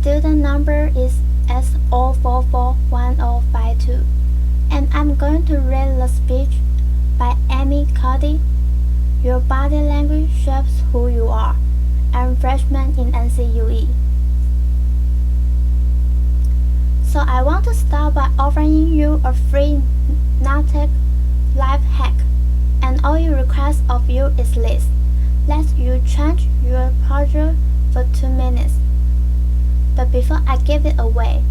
student number is S0441052, and I'm going to read the speech by Cuddy. Your body language shapes who you are. I'm freshman in NCUE. So I want to start by offering you a free Nutec life hack, and all it requires of you is this. Let you change your posture for 2 minutes. But before I give it away,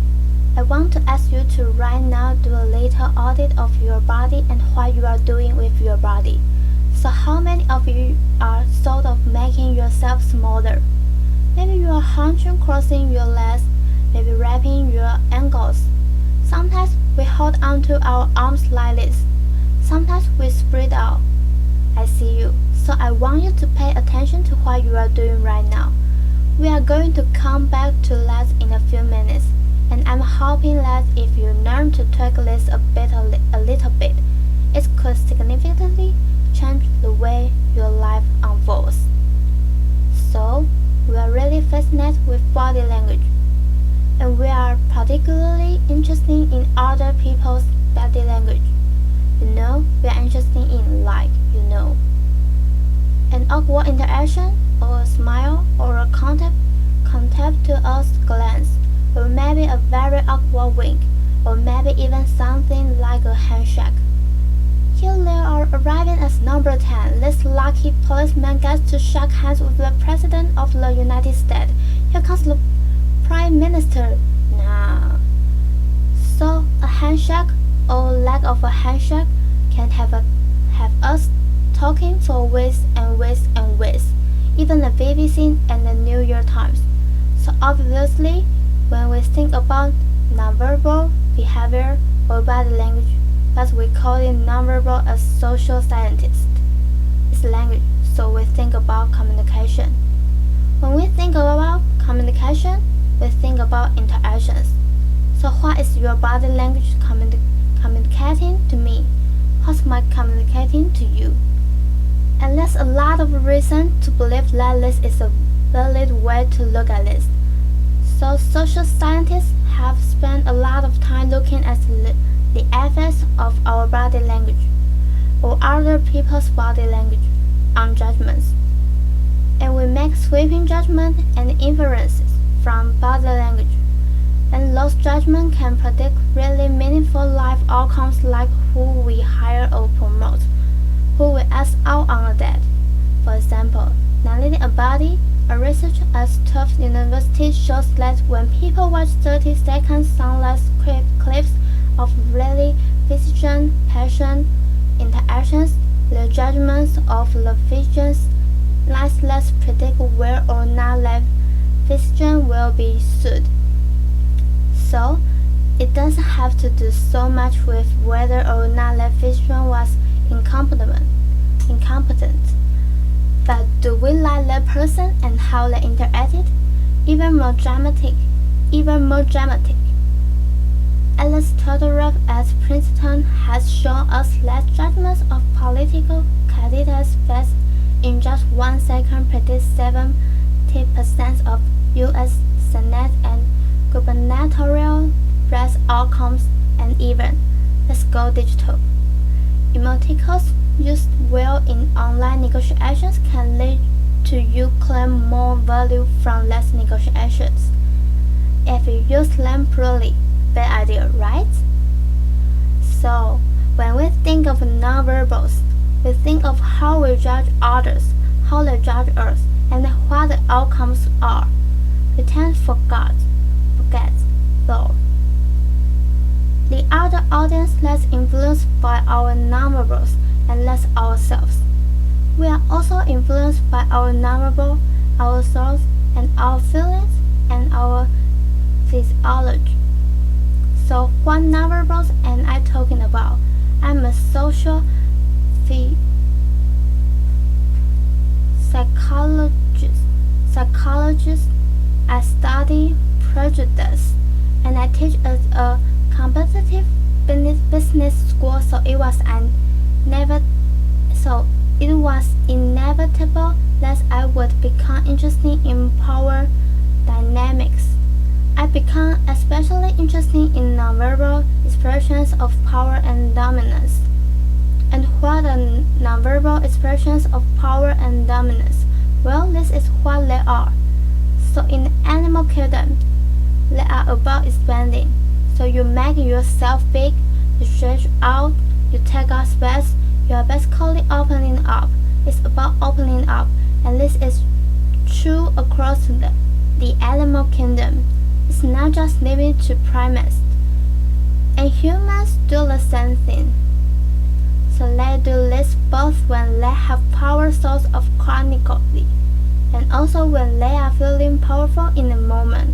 I want to ask you to right now do a little audit of your body and what you are doing with your body. So how many of you are sort of making yourself smaller? Maybe you are hunching, crossing your legs, maybe wrapping your ankles. Sometimes we hold onto our arms like this. Sometimes we spread out. I see you. So I want you to pay attention to what you are doing right now. We are going to come back to that in a few minutes, and I'm hoping that if you learn to tweak this a little bit, it could significantly change the way your life unfolds. So, we are really fascinated with body language, and we are particularly interested in other people's body language. We are interested in, an awkward interaction, or a smile, or a contemptuous glance, or maybe a very awkward wink, or maybe even something like a handshake. Here they are arriving as number 10. This lucky policeman gets to shake hands with the President of the United States. Here comes the Prime Minister. Now, so a handshake or lack of a handshake can have us talking for weeks and weeks and weeks, even the BBC and the New York Times. So obviously, when we think about nonverbal behavior or body language, but we call it nonverbal as social scientists. It's language, so we think about communication. When we think about communication, we think about interactions. So what is your body language communicating to me? What's my communicating to you? And there's a lot of reason to believe that this is a valid way to look at this. So social scientists have spent a lot of time looking at the effects of our body language or other people's body language on judgments. And we make sweeping judgments and inferences from body language. And those judgments can predict really meaningful life outcomes like who we hire or promote, who we ask out on a date. For example, narrating a body, a research at Tufts University shows that when people watch 30-second soundless clips of really physician-patient interactions, the judgments of the physicians less predict whether or not that physician will be sued. So, it doesn't have to do so much with whether or not that physician was incompetent. But do we like that person and how they interacted? Even more dramatic. Alice Todorov at Princeton has shown us that judgments of political candidates based in just 1 second predict 70% of U.S. Senate and gubernatorial race outcomes, and even, let's go digital. Emoticons used well in online negotiations can lead to you claim more value from less negotiations. If you use them poorly, bad idea, right? So, when we think of nonverbals, we think of how we judge others, how they judge us, and what the outcomes are. We tend to forget, though. The other audience that's influenced by our nonverbals and that's ourselves. We are also influenced by our nonverbal, our thoughts, and our feelings, and our physiology. So what nonverbals am I talking about? I'm a social psychologist. I study prejudice, and I teach at a competitive business school. So it was inevitable that I would become interested in power dynamics. become especially interesting in nonverbal expressions of power and dominance. And what are nonverbal expressions of power and dominance? Well, this is what they are. So in the animal kingdom, they are about expanding. So you make yourself big, you stretch out, you take up space, you are basically opening up. It's about opening up, and this is true across the animal kingdom. It's not just limited to primates. And humans do the same thing. So they do this both when they have power source of chronically, and also when they are feeling powerful in the moment.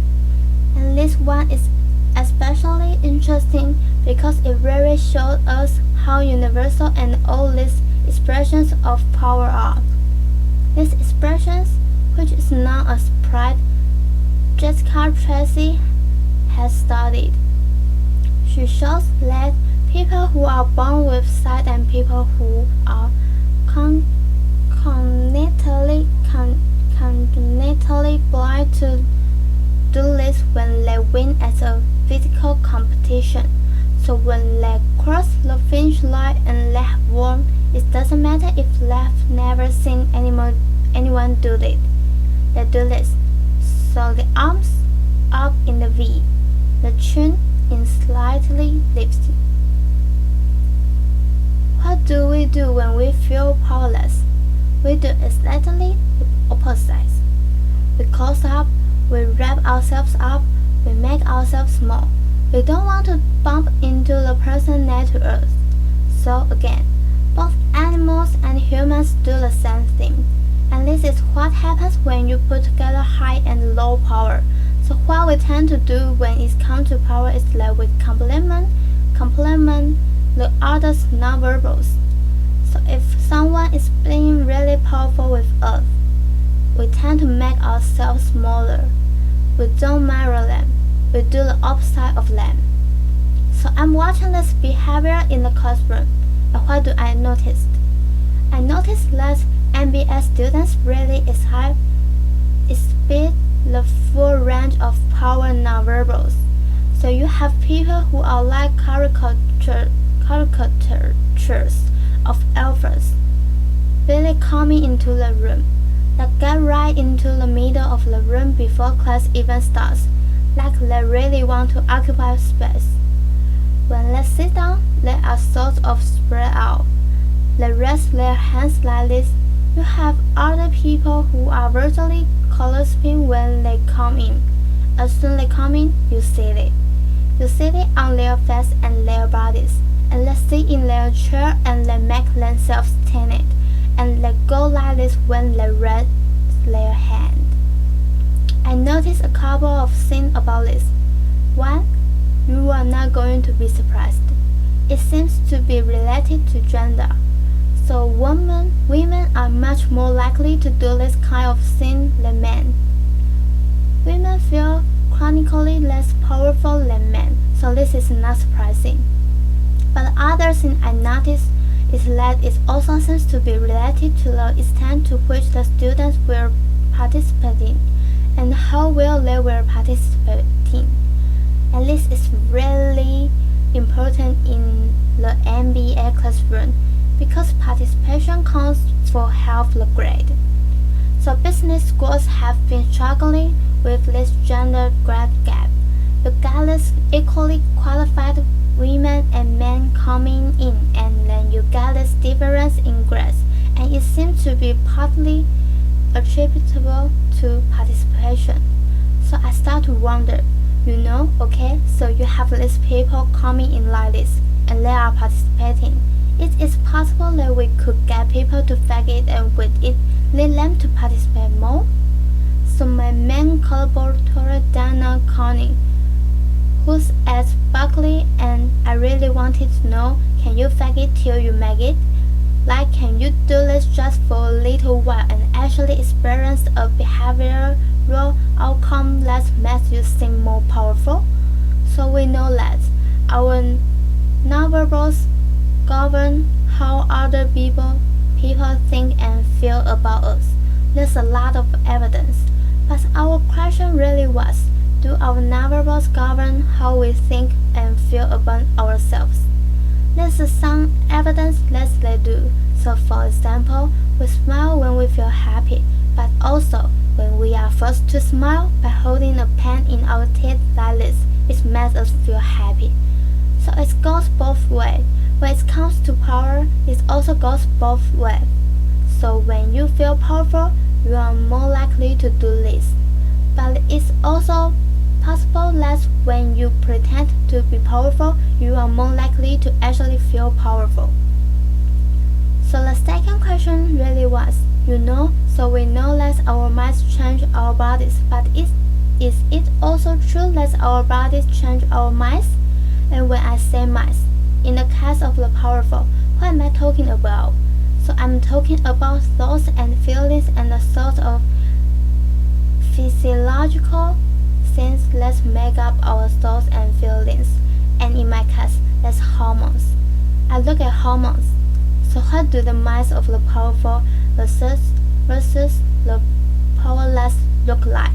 And this one is especially interesting because it really shows us how universal and all these expressions of power are. These expressions, which is known as pride, Jessica Tracy has studied. She shows that people who are born with sight and people who are congenitally blind to do this when they win at a physical competition. So when they cross the finish line and they have won, it doesn't matter if they've never seen anyone do it. They do this. So the arms up in the V, the chin in slightly lifted. What do we do when we feel powerless? We do exactly the opposite. We close up, we wrap ourselves up, we make ourselves small. We don't want to bump into the person next to us. So again, both animals and humans do the same thing. And this is what happens when you put together high and low power. So what we tend to do when it comes to power is that we complement the other's nonverbals. So if someone is being really powerful with us, we tend to make ourselves smaller. We don't mirror them. We do the opposite of them. So I'm watching this behavior in the classroom, and what do I notice? I noticed that MBA students really exhibit the full range of power nonverbals. So you have people who are like caricatures of alphas, really coming into the room. They get right into the middle of the room before class even starts, like they really want to occupy space. When they sit down, they are sort of spread out. They rest their hands like this. You have other people who are virtually collapsing when they come in. As soon as they come in, you see it. You see it on their face and their bodies, and they sit in their chair and they make themselves stand it, and they go like this when they raise their hand. I noticed a couple of things about this. One, you are not going to be surprised. It seems to be related to gender. So women are much more likely to do this kind of thing than men. Women feel chronically less powerful than men, so this is not surprising. But the other thing I noticed is that it also seems to be related to the extent to which the students were participating and how well they were participating. And this is really important in the MBA classroom because participation counts for half the grade. So business schools have been struggling with this gender grade gap. You got this equally qualified women and men coming in, and then you got this difference in grades, and it seems to be partly attributable to participation. So I start to wonder, okay, so you have these people coming in like this, and they are participating. It is possible that we could get people to fake it and with it lead them to participate more. So my main collaborator Donna, who's at Berkeley, and I really wanted to know, can you fake it till you make it? Like, can you do this just for a little while and actually experience a behavioral outcome that makes you seem more powerful? So we know that our nonverbals govern how other people think and feel about us. There's a lot of evidence, but our question really was, Do our nonverbals govern how we think and feel about ourselves? There's some evidence that they do. So for example, we smile when we feel happy, but also when we are forced to smile by holding a pen in our teeth like this, it makes us feel happy. So it goes both ways. When it comes to power, it also goes both ways. So when you feel powerful, you are more likely to do this. But it's also possible that when you pretend to be powerful, you are more likely to actually feel powerful. So the second question really was, so we know that our minds change our bodies, but is it also true that our bodies change our minds? And when I say minds, in the case of the powerful, what am I talking about? So I'm talking about thoughts and feelings and the sort of physiological things that make up our thoughts and feelings. And in my case, that's hormones. I look at hormones. So what do the minds of the powerful versus the powerless look like?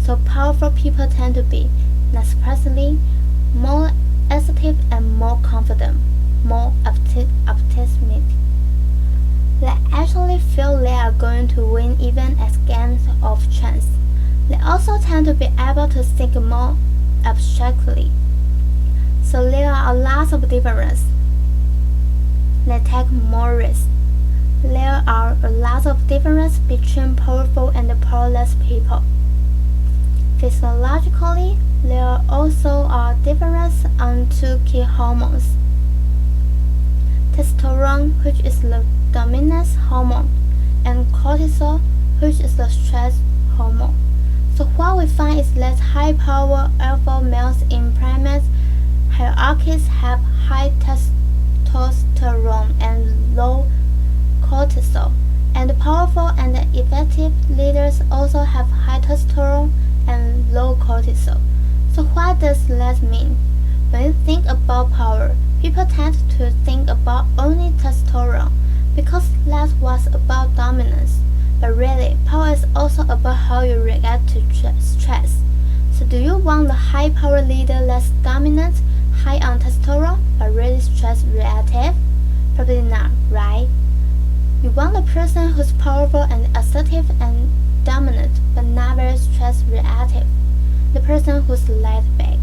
So powerful people tend to be, not surprisingly, more assertive and more confident, more optimistic. They actually feel they are going to win even at games of chance. They also tend to be able to think more abstractly. So there are a lot of differences. They take more risks. There are a lot of differences between powerful and powerless people. Physiologically, there also are differences on two key hormones. Testosterone, which is the dominance hormone, and cortisol, which is the stress hormone. So what we find is that high-power alpha males in primate hierarchies have high testosterone and low cortisol, and powerful and effective leaders also have high testosterone and low cortisol. So what does that mean? When you think about power, people tend to think about only testosterone because that was about dominance. But really, power is also about how you react to stress. So do you want the high-power leader that's dominant, high on testosterone, but really stress reactive? Probably not, right? You want the person who's powerful and assertive and dominant, but not very stress reactive. The person who's laid back.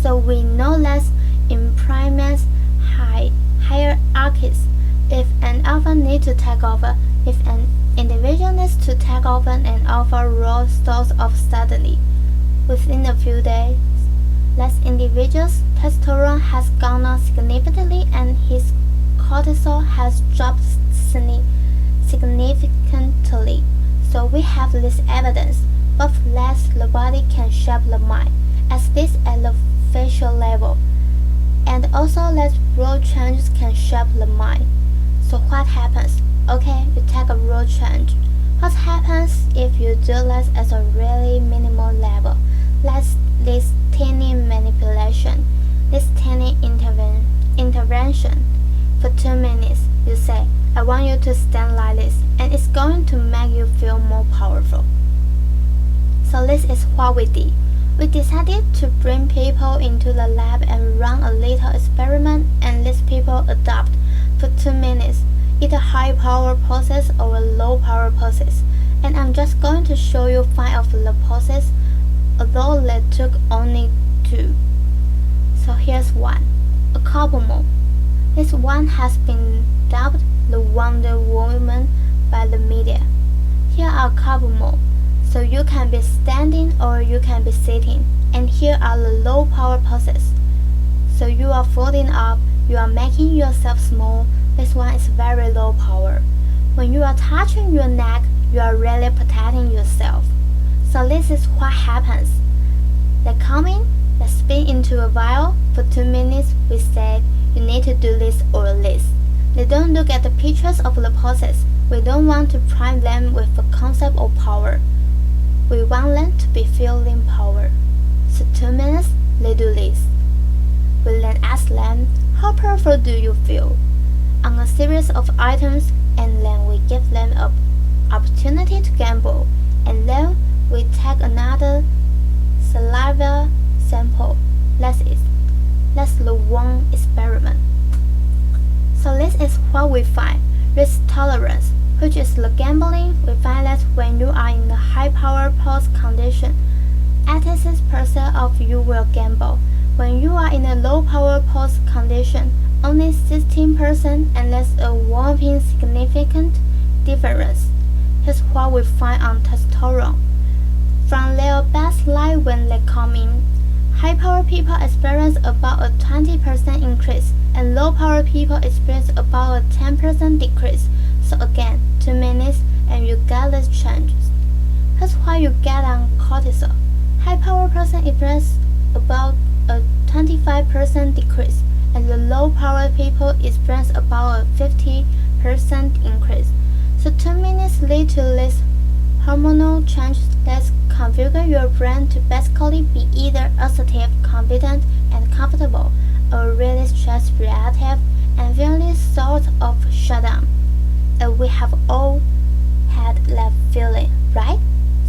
So we know that in primates hierarchies, if an alpha needs to take over, if an individual needs to take over, an alpha role starts off suddenly. Within a few days, that individual's testosterone has gone up significantly and his cortisol has dropped significantly. So we have this evidence, both that the body can shape the mind, as this at the facial level, and also that role changes can shape the mind. So what happens? Okay, you take a role change. What happens if you do that at a really minimal level? That's this tiny manipulation, this tiny intervention. For 2 minutes, you say, I want you to stand like this, and it's going to make you feel more powerful. So this is what we did. We decided to bring people into the lab and run a little experiment, and these people adopt for 2 minutes, either high power poses or a low power poses. And I'm just going to show you 5 of the poses, although they took only 2. So here's one, a couple more. This one has been dubbed the Wonder Woman by the media. Here are a couple more. So you can be standing or you can be sitting. And here are the low power poses. So you are folding up, you are making yourself small. This one is very low power. When you are touching your neck, you are really protecting yourself. So this is what happens. They come in, they spin into a vial. For 2 minutes, we said, you need to do this or this. They don't look at the pictures of the poses. We don't want to prime them with the concept of power. We want them to be feeling power. So 2 minutes, they do this. We then ask them, how powerful do you feel? On a series of items, and then we give them an opportunity to gamble. And then we take another what we find. Risk tolerance, which is the gambling. We find that when you are in a high-power pulse condition, 86% of you will gamble. When you are in a low-power pulse condition, only 16%, and that's a whopping significant difference. Here's what we find on testosterone. From their baseline when they come in, high-power people experience about a 20% increase, and low-power people experience about a 10% decrease. So again, 2 minutes and you get these changes. That's why you get on cortisol. High-power person experience about a 25% decrease, and the low-power people experience about a 50% increase. So 2 minutes lead to this hormonal change that configure your brain to basically be either assertive, confident, and comfortable, or really stressed, reactive, and really sort of shut down. And we have all had that feeling, right?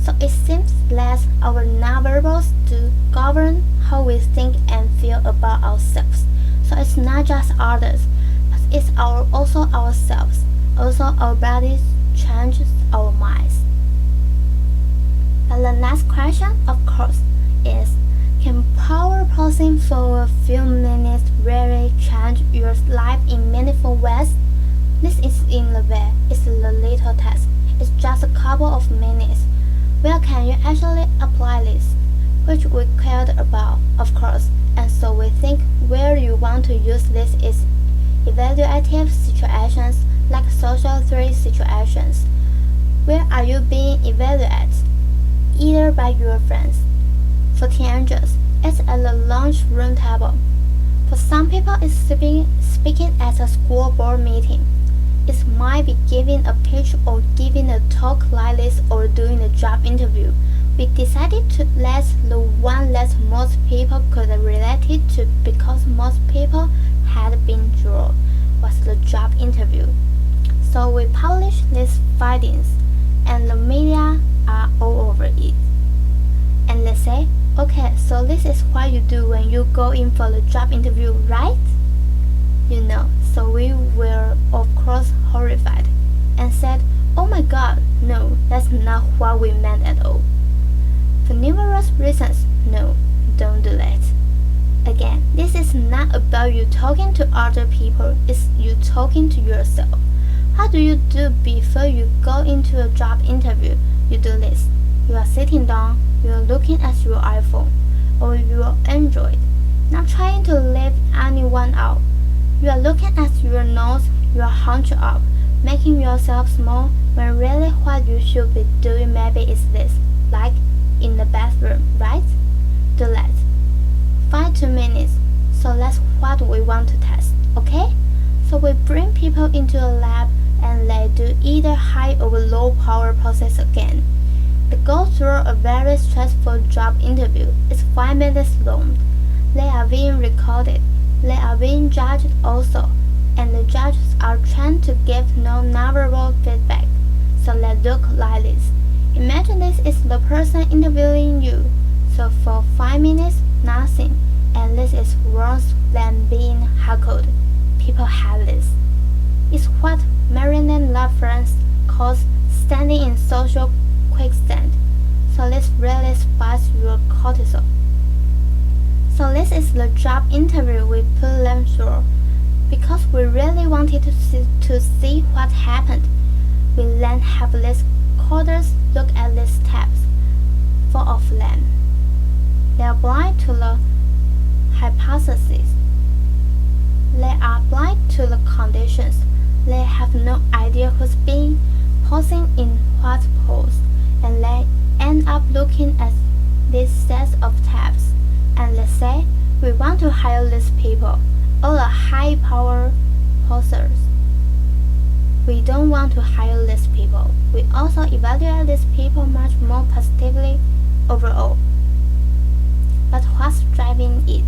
So it seems that our nonverbals do govern how we think and feel about ourselves. So it's not just others, but it's also ourselves. Also, our bodies changes our minds. But the next question, of course, is can power posing for a few minutes really change your life in meaningful ways? This is in the way. It's the little test. It's just a couple of minutes. Where can you actually apply this? Which we cared about, of course, and so we think where you want to use this is evaluative situations like social threat situations. Where are you being evaluated? Either by your friends. For teenagers, it's at the lunch room table. For some people, it's speaking at a school board meeting. It might be giving a pitch or giving a talk like this or doing a job interview. We decided to let the one that most people could relate it to because most people had been through was the job interview. So we published these findings, and the media are all over it. And they say, okay, so this is what you do when you go in for the job interview, right? You know, so we were of course horrified and said, oh my god, no, that's not what we meant at all. For numerous reasons, no, don't do that. Again, this is not about you talking to other people, it's you talking to yourself. How do you do before you go into a job interview? You do this. You are sitting down, you are looking at your iPhone or your Android, not trying to leave anyone out. You are looking at your nose, you are hunched up, making yourself small when really what you should be doing maybe is this, like in the bathroom, right? Do that. 2 minutes. So that's what we want to test, okay? So we bring people into a lab and they do either high or low power process again. They go through a very stressful job interview. It's 5 minutes long. They are being recorded. They are being judged also, and the judges are trained to give non-verbal feedback. So they look like this. Imagine this is the person interviewing you. So for 5 minutes, nothing, and this is worse than being heckled. People have this. It's what Marilyn Lafrance calls standing in social quicksand. So this really spikes your cortisol. So this is the job interview we put them through. Because we really wanted to see what happened, we then have these coders look at these tabs. 4 of them. They are blind to the hypothesis. They are blind to the conditions. They have no idea who's being posing in what pose, and they end up looking at these sets of tabs, and they say, we want to hire these people, all the high-power posers. We don't want to hire these people. We also evaluate these people much more positively overall. But what's driving it?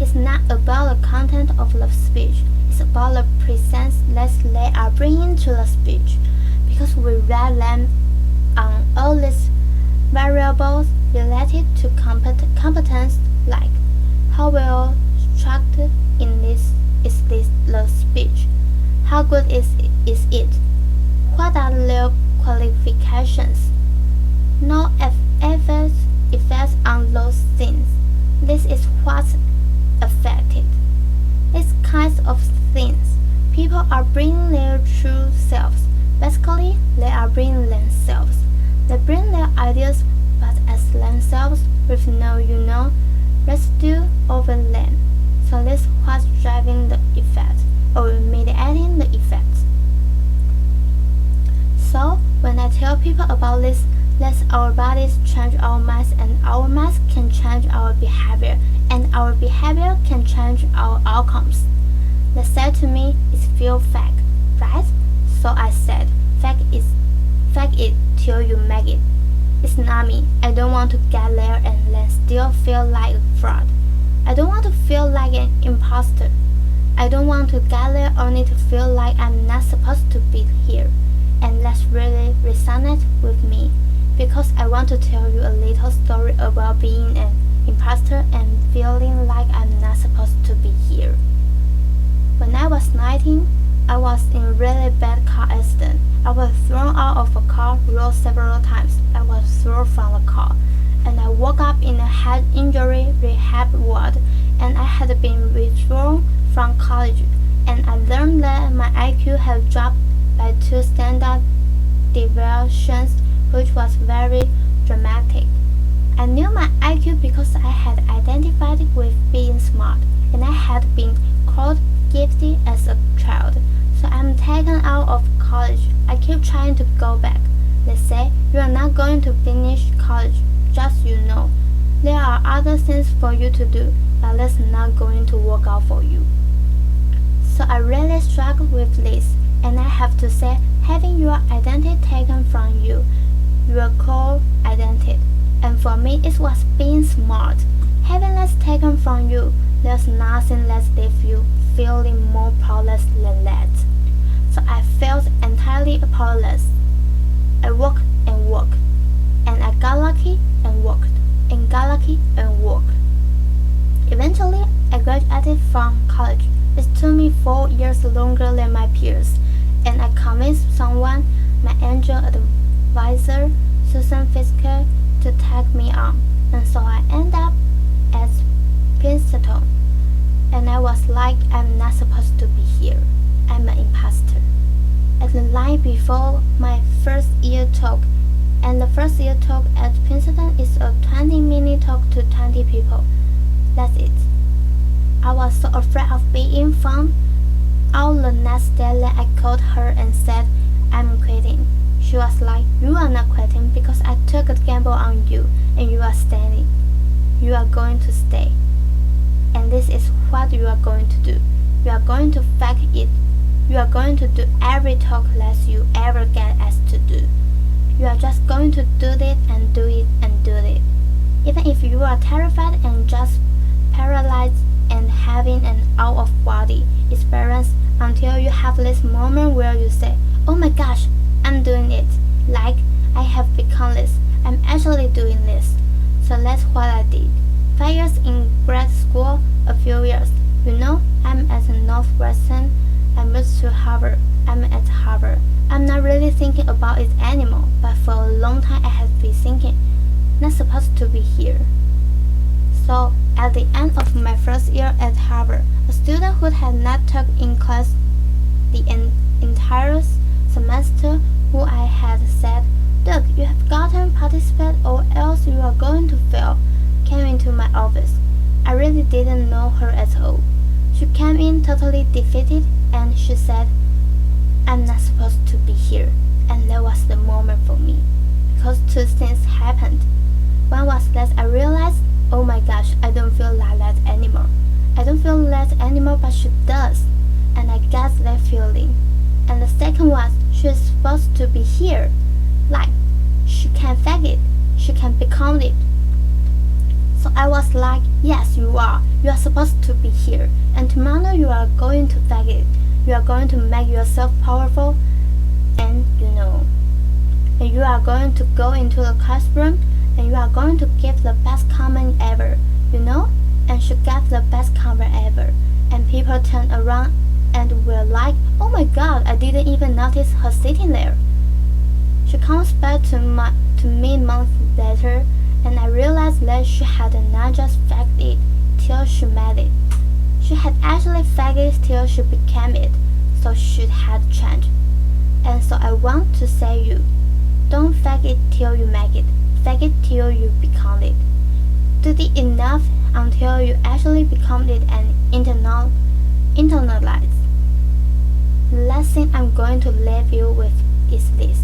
It's not about the content of the speech. It's about the presence that they are bringing to the speech. Because we rate them on all these variables related to competence, like how well structured in this is this the speech, How good is it? What are their qualifications? No effects on those things. This is what's affected. These kinds of things. People are bringing their true selves. Basically, they are bringing themselves. They bring their ideas, but as themselves, with no residue over them. So this is what's driving the effect, or mediating the effect. So, when I tell people about this, let our bodies change our minds, and our minds can change our behavior, and our behavior can change our outcomes. They said to me, it's feel fake, right? So I said, fake it till you make it. It's not me. I don't want to get there and then still feel like a fraud. I don't want to feel like an imposter. I don't want to get there only to feel like I'm not supposed to be here. And that's really resonate with me, because I want to tell you a little story about being an imposter and feeling like I'm not supposed to be here. When I was 19, I was in a really bad car accident. I was thrown out of a car, rolled several times. I was thrown from the car, and I woke up in a head injury rehab ward, and I had been withdrawn from college, and I learned that my IQ had dropped by 2 standard deviations, which was very dramatic. I knew my IQ because I had identified with being smart, and I had been called gifted as a child. So I'm taken out of college. I keep trying to go back. They say, you are not going to finish college, just there are other things for you to do, but that's not going to work out for you. So I really struggle with this, and I have to say, having your identity taken from you, your core identity, and for me it was being smart. Having that taken from you, there's nothing that leaves you feeling more powerless than that. So I felt entirely powerless. I worked and worked, and I got lucky and worked, and got lucky and worked. Eventually, I graduated from college. It took me 4 years longer than my peers, and I convinced someone, my angel advisor, Susan Fisker, to take me on, and so I ended up at Princeton. And I was like, I'm not supposed to be here. I'm an imposter. At the line before my first year talk, and the first year talk at Princeton is a 20-minute talk to 20 people. That's it. I was so afraid of being found out the next day that I called her and said, I'm quitting. She was like, you are not quitting because I took a gamble on you and you are staying. You are going to stay. And this is what you are going to do. You are going to fake it. You are going to do every talk that you ever get asked to do. You are just going to do it and do it and do it. Even if you are terrified and just paralyzed and having an out-of-body experience until you have this moment where you say, oh my gosh, I'm doing it. Like, I have become this. I'm actually doing this. So that's what I did. 5 years in grad school, a few years. I'm at Northwestern. I moved to Harvard. I'm at Harvard. I'm not really thinking about it anymore, but for a long time I have been thinking, not supposed to be here. So, at the end of my first year at Harvard, a student who had not taken in class the entire semester, who I had said, Doug, you have got to participate or else you are going to fail, came into my office. I really didn't know her at all. She came in totally defeated and she said, I'm not supposed to be here. And that was the moment for me, because 2 things happened. One was that I realized, oh my gosh, I don't feel like that anymore. I don't feel that anymore, but she does. And I got that feeling. And the second was, she's supposed to be here. Like, she can fake it. She can become it. So I was like, yes, you are. You are supposed to be here. And tomorrow you are going to fake it. You are going to make yourself powerful. And and you are going to go into the classroom and you are going to give the best comment ever, And she gave the best comment ever. And people turned around and we're like, oh my god, I didn't even notice her sitting there. She comes back to me months later, and I realized that she had not just faked it till she made it. She had actually faked it till she became it, so she had changed. And so I want to say you, don't fake it till you make it, fake it till you become it. Do it enough until you actually become it and internalize. The last thing I'm going to leave you with is this.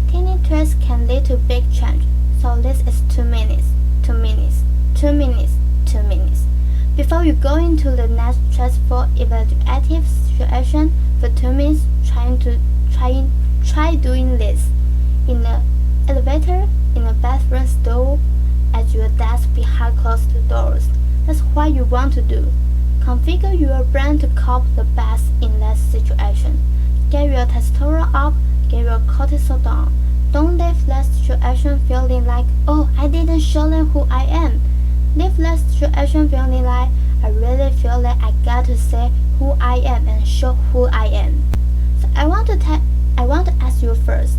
Teeny tweaks can lead to big change, so this is 2 minutes, 2 minutes, 2 minutes, 2 minutes. Before you go into the next stressful evaluative situation for 2 minutes, try doing this. In the elevator, in the bathroom stall, at your desk behind closed doors. That's what you want to do. Configure your brain to cope the best in that situation. Get your testosterone up, get your cortisol down. Don't leave that situation feeling like, oh, I didn't show them who I am. Leave that situation feeling like, I really feel that I got to say who I am and show who I am. So I want to ask you first,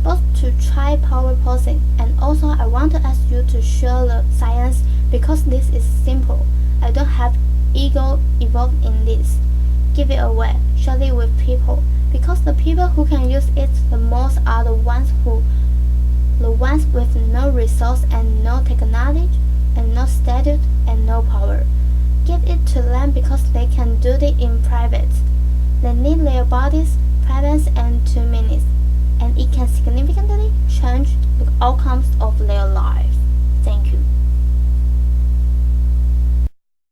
both to try power posing and also I want to ask you to share the science because this is simple. I don't have ego involved in this. Give it away, share it with people because the people who can use it the most are the ones with no resource and no technology and no status and no power. Give it to them because they can do it in private. They need their bodies, privacy and 2 minutes, and it can significantly change the outcomes of their life.